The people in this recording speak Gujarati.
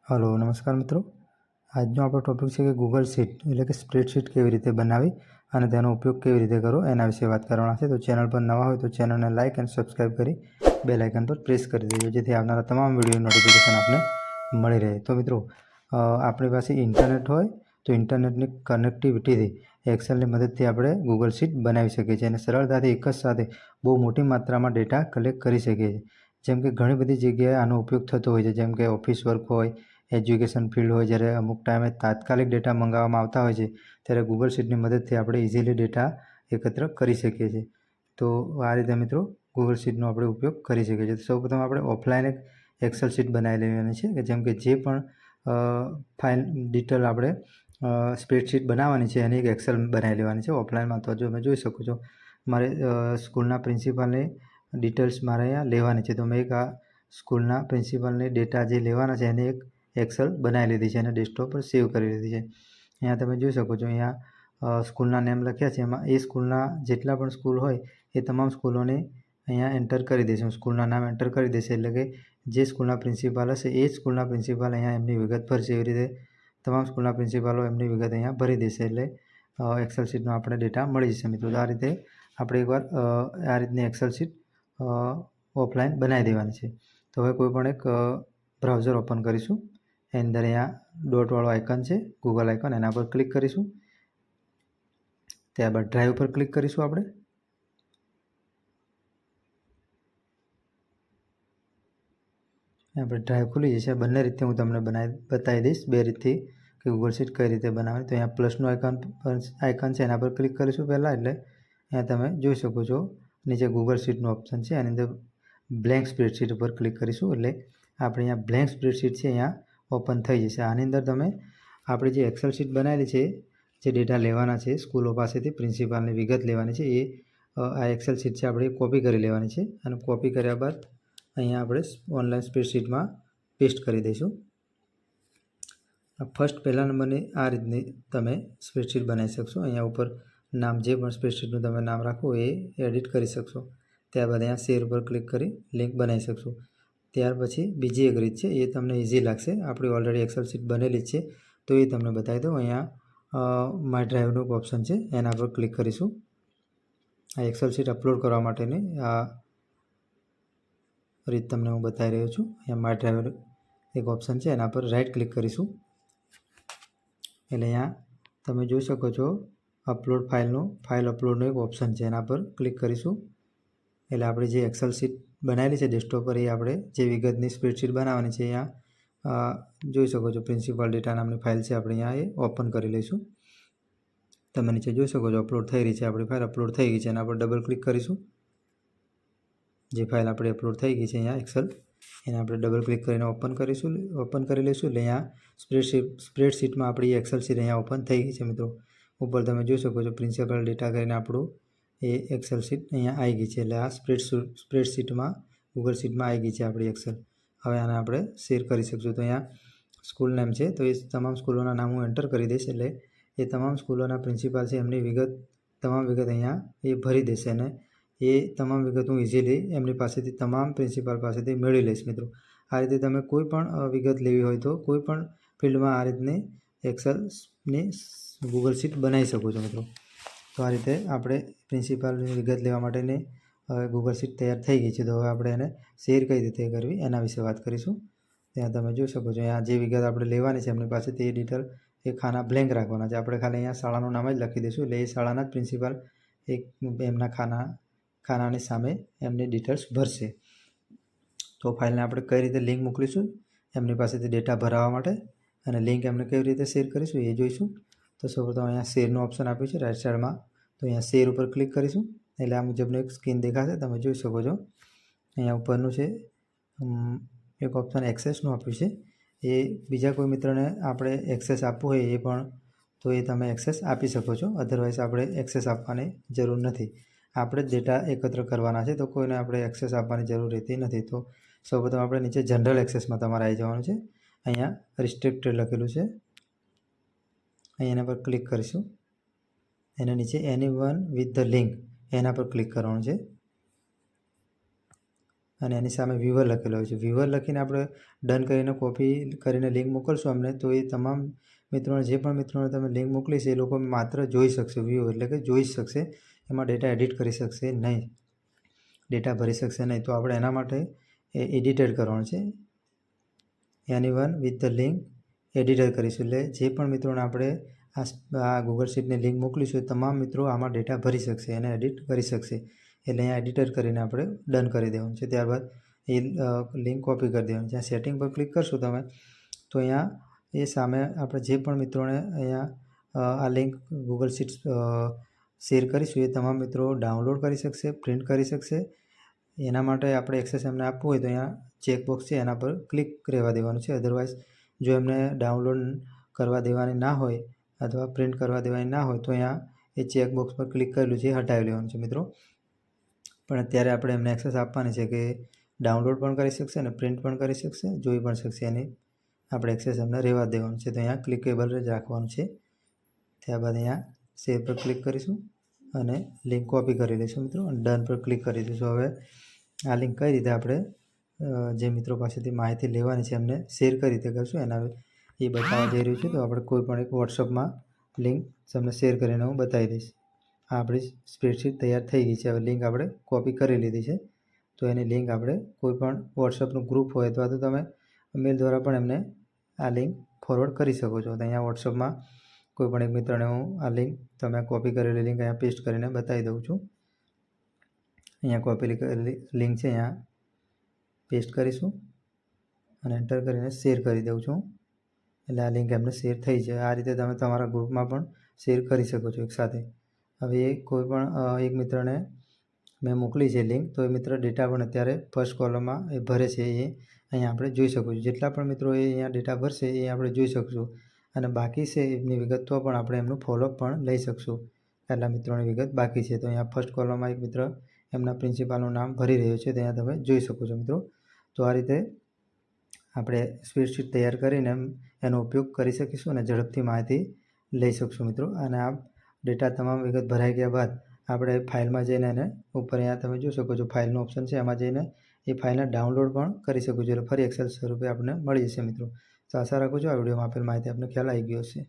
હલો નમસ્કાર મિત્રો, આજનો આપણો ટોપિક છે કે ગૂગલ શીટ એટલે કે સ્પ્રેડશીટ કેવી રીતે બનાવી અને તેનો ઉપયોગ કેવી રીતે કરવો એના વિશે વાત કરવાના છે. તો ચેનલ પર નવા હોય તો ચેનલને લાઇક અને સબસ્ક્રાઈબ કરી બેલ આઇકન પર પ્રેસ કરી દેજો, જેથી આવનારા તમામ વિડીયો નોટિફિકેશન આપને મળી રહે. તો મિત્રો, આપણી પાસે ઇન્ટરનેટ હોય તો ઇન્ટરનેટની કનેક્ટિવિટીથી એક્સેલની મદદથી આપણે ગૂગલ શીટ બનાવી શકીએ છીએ અને સરળતાથી એક જ સાથે બહુ મોટી માત્રામાં ડેટા કલેક્ટ કરી શકીએ છીએ. જેમ કે ઘણી બધી જગ્યાએ આનો ઉપયોગ થતો હોય છે, જેમ કે ઓફિસ વર્ક હોય, એજ્યુકેશન ફિલ્ડ હોય. જ્યારે અમુક ટાઈમે તાત્કાલિક ડેટા મંગાવવામાં આવતા હોય છે ત્યારે ગૂગલ શીટની મદદથી આપણે ઇઝીલી ડેટા એકત્ર કરી શકીએ છીએ. તો આ રીતે મિત્રો ગૂગલ શીટનો આપણે ઉપયોગ કરી શકીએ છીએ. સૌપ્રથમ આપણે ઓફલાઈન એક એક્સેલ શીટ બનાવી લેવાની છે, કે જેમ કે જે પણ ફાઇલ ડિટેલ આપણે સ્પ્રેડશીટ બનાવવાની છે એની એક એક્સેલ બનાવી લેવાની છે ઓફલાઈનમાં. તો જો તમે જોઈ શકો છો, મારે સ્કૂલના પ્રિન્સિપાલની ડિટેલ્સ મારે અહીંયા લેવાની છે. તો મેં એક આ સ્કૂલના પ્રિન્સિપાલની ડેટા જે લેવાના છે એની એક એક્સેલ બનાવી લીધી છે અને ડેસ્કટોપ પર સેવ કરી લીધી છે. અહીંયા તમે જોઈ શકો છો, અહીંયા સ્કૂલના નેમ લખ્યા છે. એમાં એ સ્કૂલના જેટલા પણ સ્કૂલ હોય એ તમામ સ્કૂલોને અહીંયા એન્ટર કરી દઈશું. સ્કૂલના નામ એન્ટર કરી દેશે એટલે કે જે સ્કૂલના પ્રિન્સિપાલ હશે એ જ સ્કૂલના પ્રિન્સિપાલ અહીંયા એમની વિગત ભરશે. એવી રીતે તમામ સ્કૂલના પ્રિન્સિપાલો એમની વિગત અહીંયા ભરી દેશે એટલે એક્સેલ શીટનો આપણે ડેટા મળી જશે મિત્રો. આ રીતે આપણે એકવાર આ રીતની એક્સેલ શીટ ઓફલાઈન બનાવી દેવાની છે. તો હવે કોઈ પણ એક બ્રાઉઝર ઓપન કરીશું. એની અંદર અહીંયા ડોટવાળો આઇકન છે, ગૂગલ આઇકન, એના પર ક્લિક કરીશું. ત્યારબાદ ડ્રાઈવ પર ક્લિક કરીશું. આપણે ડ્રાઈવ ખુલી જશે. બંને રીતે હું તમને બતાવી દઈશ, બે રીતથી કે ગૂગલ શીટ કઈ રીતે બનાવવાની. તો અહીંયા પ્લસનું આઇકન છે, એના પર ક્લિક કરીશું પહેલાં. એટલે અહીંયા તમે જોઈ શકો છો નીચે ગૂગલ શીટનું ઓપ્શન છે, એની અંદર બ્લેન્ક સ્પ્રેડશીટ ઉપર ક્લિક કરીશું એટલે આપણે અહીંયા બ્લેન્ક સ્પ્રેડશીટ છે અહીંયા ઓપન થઈ જશે. આની અંદર તમે આપણે જે એક્સેલ શીટ બનાવેલી છે, જે ડેટા લેવાના છે સ્કૂલો પાસેથી પ્રિન્સિપાલની વિગત લેવાની છે, એ આ એક્સેલ શીટ છે આપણે કોપી કરી લેવાની છે. અને કોપી કર્યા બાદ અહીંયા આપણે ઓનલાઈન સ્પ્રેડશીટમાં પેસ્ટ કરી દઈશું. ફર્સ્ટ પહેલા નંબરની આ રીતની તમે સ્પ્રેડશીટ બનાવી શકશો. અહીંયા ઉપર નામ જે પણ સ્પ્રેડશીટનું તમે નામ રાખો એ એડિટ કરી શકશો. ત્યારબાદ અહીંયા શેર પર ક્લિક કરી લિંક બનાવી શકશો. ત્યાર પછી બીજી એક રીત છે, એ તમને ઇઝી લાગશે. આપણી ઓલરેડી એક્સેલ શીટ બનેલી જ છે તો એ તમને બતાવી દઉં. અહીંયા માય ડ્રાઈવનું ઓપ્શન છે, એના પર ક્લિક કરીશું. આ એક્સેલ શીટ અપલોડ કરવા માટેની આ રીત તમને હું બતાવી રહ્યો છું. અહીંયા માય ડ્રાઈવર એક ઓપ્શન છે, એના પર રાઈટ ક્લિક કરીશું. એટલે અહીંયા તમે જોઈ શકો છો અપલોડ ફાઇલ અપલોડનું એક ઓપ્શન છે, એના પર ક્લિક કરીશું. એટલે આપણે જે એક્સેલ શીટ બનાવેલી છે ડેસ્કટોપ પર, એ આપણે જે વિગતની સ્પ્રેડશીટ બનાવવાની છે અહીંયા જોઈ શકો છો પ્રિન્સિપાલ ડેટા નામની ફાઇલ છે, આપણે અહીંયા એ ઓપન કરી લઈશું. તમે નીચે જોઈ શકો છો અપલોડ થઈ રહી છે આપણી ફાઇલ. અપલોડ થઈ ગઈ છે, એના પર ડબલ ક્લિક કરીશું. જે ફાઇલ આપણે અપલોડ થઈ ગઈ છે અહીંયા એક્સેલ, એને આપણે ડબલ ક્લિક કરીને ઓપન કરી લઈશું. એટલે અહીંયા સ્પ્રેડશીટમાં આપણી એક્સેલ શીટ અહીંયા ઓપન થઈ ગઈ છે મિત્રો. ઉપર તમે જોઈ શકો છો પ્રિન્સિપલ ડેટા કરીને આપણું એ એક્સેલ શીટ અહીંયા આવી ગઈ છે. એટલે આ સ્પ્રેડશીટમાં ગૂગલ શીટમાં આવી ગઈ છે આપણી એક્સેલ. હવે આને આપણે શેર કરી શકશું. તો અહીંયા સ્કૂલ નેમ છે, તો એ તમામ સ્કૂલોના નામ હું એન્ટર કરી દઈશ. એટલે એ તમામ સ્કૂલોના પ્રિન્સિપાલ છે એમની તમામ વિગત અહીંયા એ ભરી દેશે અને એ તમામ વિગત હું ઇઝીલી એમની પાસેથી તમામ પ્રિન્સિપાલ પાસેથી મેળવી લઈશ મિત્રો. આ રીતે તમે કોઈ પણ વિગત લેવી હોય તો કોઈ પણ ફિલ્ડમાં આ રીતની એક્સેલની ગૂગલ શીટ બનાવી શકો છો મિત્રો. તો આ રીતે આપણે પ્રિન્સિપાલની વિગત લેવા માટેની ગૂગલ શીટ તૈયાર થઈ ગઈ છે. તો હવે આપણે એને શેર કઈ રીતે કરવી એના વિશે વાત કરીશું. ત્યાં તમે જોઈ શકો છો અહીંયા જે વિગત આપણે લેવાની છે એમની પાસેથી એ ડિટેલ એ ખાના બ્લેન્ક રાખવાના છે. આપણે ખાલી અહીંયા શાળાનું નામ જ લખી દઈશું. એટલે એ શાળાના જ પ્રિન્સિપાલ એમના ખાનાની સામે એમની ડિટેલ્સ ભરશે. તો ફાઇલને આપણે કઈ રીતે લિંક મોકલીશું એમની પાસેથી ડેટા ભરાવવા માટે, અને લિંક એમને કેવી રીતે શેર કરીશું એ જોઈશું. તો સૌપ્રથમ અહીંયા શેરનું ઓપ્શન આપ્યું છે રાઈટ સાઈડમાં, તો અહીંયા શેર ઉપર ક્લિક કરીશું. એટલે આ મુજબનું એક સ્ક્રીન દેખાશે, તમે જોઈ શકો છો. અહીંયા ઉપરનું છે એક ઓપ્શન એક્સેસનું આપ્યું છે. એ બીજા કોઈ મિત્રને આપણે એક્સેસ આપવું હોય એ પણ તો એ તમે એક્સેસ આપી શકો છો. અધરવાઇઝ આપણે એક્સેસ આપવાની જરૂર નથી. આપણે જ ડેટા એકત્ર કરવાના છે, તો કોઈને આપણે એક્સેસ આપવાની જરૂર રહેતી નથી. તો સૌપ્રથમ આપણે નીચે જનરલ એક્સેસમાં તમારે આવી જવાનું છે. અહીંયા રિસ્ટ્રિક્ટેડ લખેલું છે, અહીંયા એના પર ક્લિક કરીશું. એના નીચે એનીવન વિથ ધ લિંક એના પર ક્લિક કરવાનું છે. અને એની સામે વ્યુઅર લખેલો હોય છે. વ્યુઅર લખીને આપણે ડન કરીને કોપી કરીને લિંક મોકલશો અમને, તો એ તમામ મિત્રોને જે પણ મિત્રોને તમે લિંક મોકલી છે એ લોકો માત્ર જોઈ શકશે, વ્યૂ એટલે કે જોઈ શકશે, એમાં ડેટા એડિટ કરી શકશે નહીં, ડેટા ભરી શકશે નહીં. તો આપણે એના માટે એડિટેડ કરવાનું છે. Anyone with the link editor કરીશું, એટલે જે પણ મિત્રોને આપણે આ ગૂગલ શીટની લિંક મોકલીશું એ તમામ મિત્રો આમાં ડેટા ભરી શકશે, એને એડિટ કરી શકશે. એટલે અહીંયા એડિટર કરીને આપણે ડન કરી દેવાનું છે. ત્યારબાદ એ લિંક કોપી કરી દેવાની. જ્યાં સેટિંગ પર ક્લિક કરશો તમે, તો અહીંયા એ સામે આપણે જે પણ મિત્રોને અહીંયા આ લિંક ગૂગલ શીટ્સ શેર કરીશું એ તમામ મિત્રો ડાઉનલોડ કરી શકશે, પ્રિન્ટ કરી શકશે. એના માટે આપણે એક્સેસ એમને આપવું હોય તો અહીંયા ચેકબોક્સ છે એના પર ક્લિક રહેવા દેવાનું છે. અધરવાઇઝ જો એમને ડાઉનલોડ કરવા દેવાની ના હોય અથવા પ્રિન્ટ કરવા દેવાની ના હોય તો અહીંયા એ ચેકબોક્સ પર ક્લિક કરેલું છે એ હટાવી લેવાનું છે મિત્રો. પણ અત્યારે આપણે એમને એક્સેસ આપવાની છે કે ડાઉનલોડ પણ કરી શકશે અને પ્રિન્ટ પણ કરી શકશે, જોઈ પણ શકશે. એની આપણે એક્સેસ એમને રહેવા દેવાનું છે. તો અહીંયા ક્લિકેબલ જ રાખવાનું છે. ત્યારબાદ અહીંયા સેવ પર ક્લિક કરીશું અને લિંક કોપી કરી લઈશું મિત્રો, અને ડન પર ક્લિક કરી દઈશું. હવે આ લિંક કઈ રીતે આપણે જે મિત્રો પાસેથી માહિતી લેવાની છે એમને શેર કઈ રીતે કરશું એના એ બતાવવા જઈ રહ્યું છે. તો આપણે કોઈ પણ એક વોટ્સઅપમાં લિંક તમને શેર કરીને હું બતાવી દઈશ. આ આપણી સ્પ્રેડશીટ તૈયાર થઈ ગઈ છે. હવે લિંક આપણે કોપી કરી લીધી છે. તો એની લિંક આપણે કોઈ પણ વોટ્સઅપનું ગ્રુપ હોય અથવા તો તમે મેલ દ્વારા પણ એમને આ લિંક ફોરવર્ડ કરી શકો છો. તો અહીંયા વોટ્સઅપમાં કોઈ પણ એક મિત્રને હું આ લિંક તમે કોપી કરેલી લિંક અહીંયા પેસ્ટ કરીને બતાવી દઉં છું. અહીંયા કોપી કરેલી લિંક છે, અહીંયા પેસ્ટ કરીશું અને એન્ટર કરીને શેર કરી દઉં છું. એટલે આ લિંક એમને શેર થઈ છે. આ રીતે તમે તમારા ગ્રુપમાં પણ શેર કરી શકો છો એકસાથે. હવે એ કોઈ પણ એક મિત્રને મેં મોકલી છે લિંક, તો એ મિત્ર ડેટા પણ અત્યારે ફર્સ્ટ કોલમમાં એ ભરે છે, એ અહીંયા આપણે જોઈ શકું છું. જેટલા પણ મિત્રો એ અહીંયા ડેટા ભરશે એ આપણે જોઈ શકશું, અને બાકી છે એમની વિગત તો પણ આપણે એમનું ફોલોઅપ પણ લઈ શકશું. એટલા મિત્રોની વિગત બાકી છે. તો અહીંયા ફર્સ્ટ કોલમમાં એક મિત્ર એમના પ્રિન્સિપાલનું નામ ભરી રહ્યો છે, ત્યાં તમે જોઈ શકો છો મિત્રો. તો આ રીતે આપણે સ્પ્રેડશીટ તૈયાર કરીને એનો ઉપયોગ કરી શકીશું અને ઝડપથી માહિતી લઈ શકશું મિત્રો. અને આ ડેટા તમામ વિગત ભરાઈ ગયા બાદ આપણે ફાઇલમાં જઈને એને ઉપર અહીંયા તમે જોઈ શકો છો ફાઇલનું ઓપ્શન છે, એમાં જઈને એ ફાઇલને ડાઉનલોડ પણ કરી શકો છો. એટલે ફરી એક્સેલ સ્વરૂપે આપણને મળી જશે મિત્રો. તો આશા રાખું છું આ વિડીયોમાં આપેલ માહિતી આપને ખ્યાલ આવી ગયો હશે.